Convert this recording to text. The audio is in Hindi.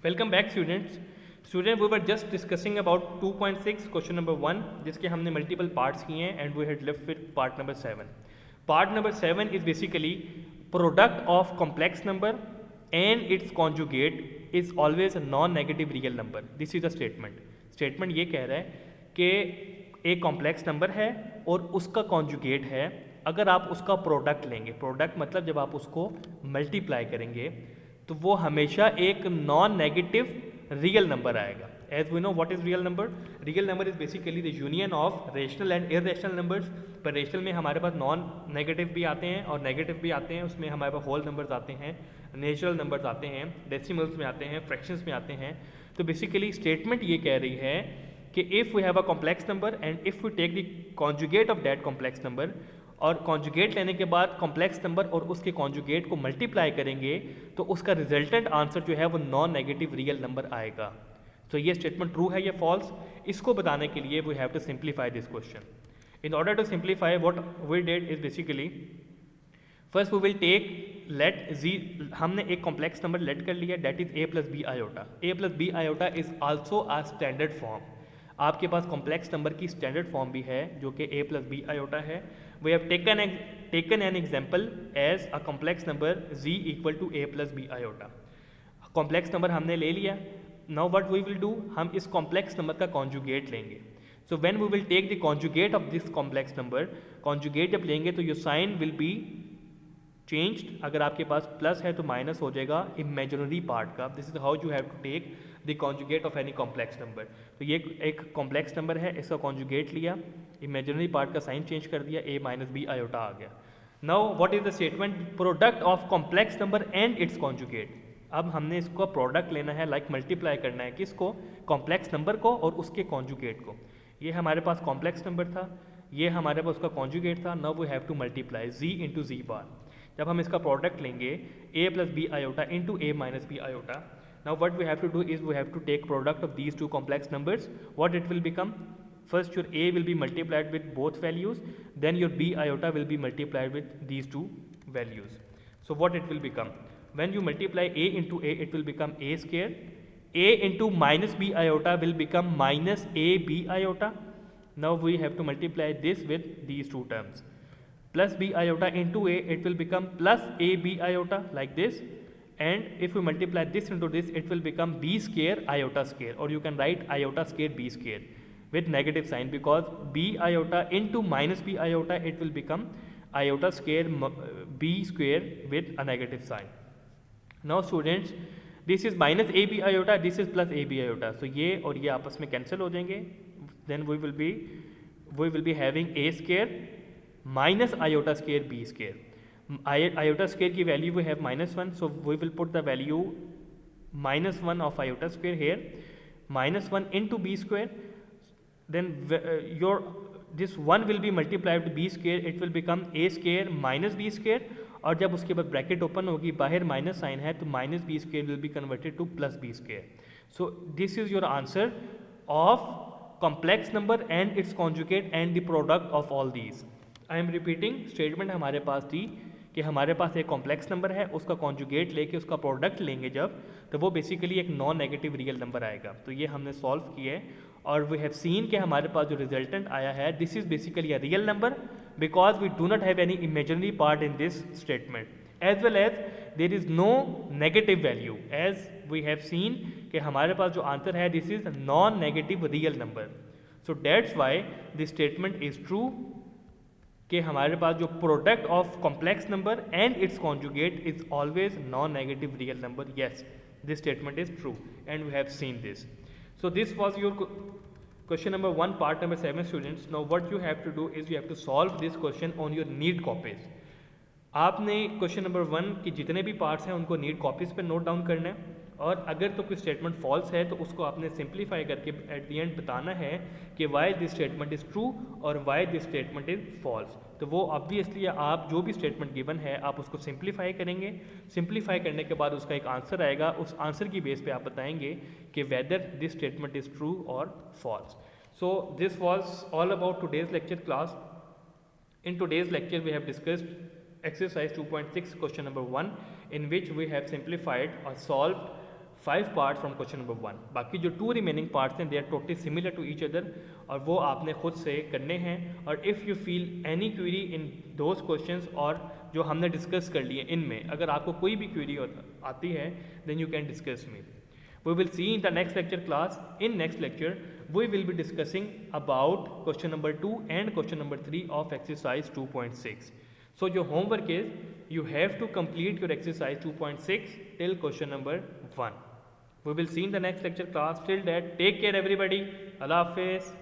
Welcome back students. We were just discussing about 2.6 question number 1 जिसके हमने मल्टीपल पार्ट्स किए हैं and we had left with part number 7। Part number 7 is basically product of complex number and it's conjugate is always a non negative real number. This is a statement ये कह रहा है कि एक कॉम्प्लेक्स नंबर है और उसका कॉन्जुगेट है। अगर आप उसका प्रोडक्ट लेंगे, प्रोडक्ट मतलब जब आप उसको मल्टीप्लाई करेंगे तो वो हमेशा एक नॉन नेगेटिव रियल नंबर आएगा। As we know what is real number. Real number is basically the union of rational and irrational numbers. पर रेशनल में हमारे पास नॉन नेगेटिव भी आते हैं और नेगेटिव भी आते हैं, उसमें हमारे पास होल नंबर्स आते हैं, नेचुरल नंबर्स आते हैं, डेसिमल्स में आते हैं, फ्रैक्शंस में आते हैं। तो बेसिकली स्टेटमेंट ये कह रही है कि if we have a complex number and if we take the conjugate of that complex number, और कॉन्जुगेट लेने के बाद कॉम्प्लेक्स नंबर और उसके कॉन्जुगेट को मल्टीप्लाई करेंगे तो उसका रिजल्टेंट आंसर जो है वो नॉन नेगेटिव रियल नंबर आएगा। तो ये स्टेटमेंट ट्रू है या फॉल्स, इसको बताने के लिए we have to simplify this question. In order to simplify what we did is basically first we will take let Z. हमने एक कॉम्प्लेक्स नंबर लेट कर लिया, that is a plus B iota. a plus B iota is also a standard form. आपके पास कॉम्प्लेक्स नंबर की स्टैंडर्ड फॉर्म भी है जो कि a प्लस बी आयोटा है। We have taken an example as a complex number z equal to a plus B iota. Complex number हमने ले लिया। Now what we will do, हम इस कॉम्प्लेक्स नंबर का कॉन्जुगेट लेंगे। So when we will take the conjugate of this complex number, conjugate जब लेंगे तो your sign will be changed. अगर आपके पास प्लस है तो माइनस हो जाएगा इमेजिनरी पार्ट का। This is how you have to take the conjugate of any complex number. तो ये एक कॉम्प्लेक्स नंबर है, इसका कॉन्जुगेट लिया, इमेजिनरी पार्ट का साइन चेंज कर दिया, a माइनस बी आयोटा आ गया। Now what is the statement, product of complex number and it's conjugate. अब हमने इसको प्रोडक्ट लेना है, लाइक मल्टीप्लाई करना है किसको, कॉम्प्लेक्स नंबर को और उसके कॉन्जुगेट को। ये हमारे पास कॉम्प्लेक्स नंबर था, ये हमारे पास उसका कॉन्जुगेट था। Now we have to multiply z into Z bar. जब हम इसका प्रोडक्ट लेंगे a plus B iota into a minus B iota, now what we have to do is we have to take product of these two complex numbers. What it will become, first your a will be multiplied with both values, then your b iota will be multiplied with these two values. So what it will become, when you multiply a into a, it will become a square. A into minus b iota will become minus a b iota. Now we have to multiply this with these two terms. Plus b iota into a, it will become plus a b iota like this. And if we multiply this into this, it will become b square iota square, or you can write iota square b square with negative sign, because b iota into minus b iota, it will become iota square b square with a negative sign. Now students, this is minus a b iota, this is plus a b iota, so ये और ये आपस में cancel हो जाएंगे. Then we will be having a square minus iota square b square. Iota square की value we have -1, so we will put the value -1 of iota square here, -1 into b square. Then this 1 will be multiplied with b square, it will become a square minus b square. और जब उसके बाद ब्रैकेट ओपन होगी, बाहर माइनस साइन है, तो minus b square will be converted to plus b square. So this is your answer of complex number and it's conjugate and the product of all these. I am repeating, statement हमारे पास थी कि हमारे पास एक कॉम्प्लेक्स नंबर है, उसका कॉन्जुगेट लेके उसका प्रोडक्ट लेंगे जब, तो वो बेसिकली एक नॉन नेगेटिव रियल नंबर आएगा. तो ये हमने सॉल्व किया है और वी हैव सीन कि हमारे पास जो रिजल्टेंट आया है, this is basically a real number because we do not have any imaginary part in this statement, as well as there is no negative value. As we have seen कि हमारे पास जो आंसर है, this is non negative real number. So that's why this statement is true कि हमारे पास जो product of complex number and it's conjugate is always non negative real number. Yes, this statement is true and we have seen this. So this was your question number 1, part number 7 students. Now what you have to do is you have to solve this question on your need copies. आपने क्वेश्चन नंबर 1 की जितने भी पार्ट्स हैं उनको नीड कॉपीज पे नोट डाउन करना है, और अगर तो कोई स्टेटमेंट फॉल्स है तो उसको आपने सिंप्लीफाई करके एट द एंड बताना है कि why this statement is true और why this statement is false. तो वो ऑब्वियसली आप जो भी स्टेटमेंट गिवन है आप उसको सिंप्लीफाई करेंगे. सिंप्लीफाई करने के बाद उसका एक आंसर आएगा, उस आंसर की बेस पे आप बताएंगे कि whether this statement is true और false. So this was all about today's lecture class. In today's lecture we have discussed exercise 2.6 question number 1, in which we have simplified or solved 5 part from question number 1। बाकी जो 2 रिमेनिंग पार्ट्स हैं they are totally similar to each other, और वो आपने खुद से करने हैं। और if you feel any query in those questions और जो हमने डिस्कस कर लिए इनमें, अगर आपको कोई भी क्वेरी आती है then you can discuss me. We will see in the next lecture class. In next lecture, we will be discussing about question number 2 and question number 3 of exercise 2.6. So your homework is you have to complete your exercise 2.6 till question number 1. We will see in the next lecture class. Till that, take care everybody. Allah Hafiz.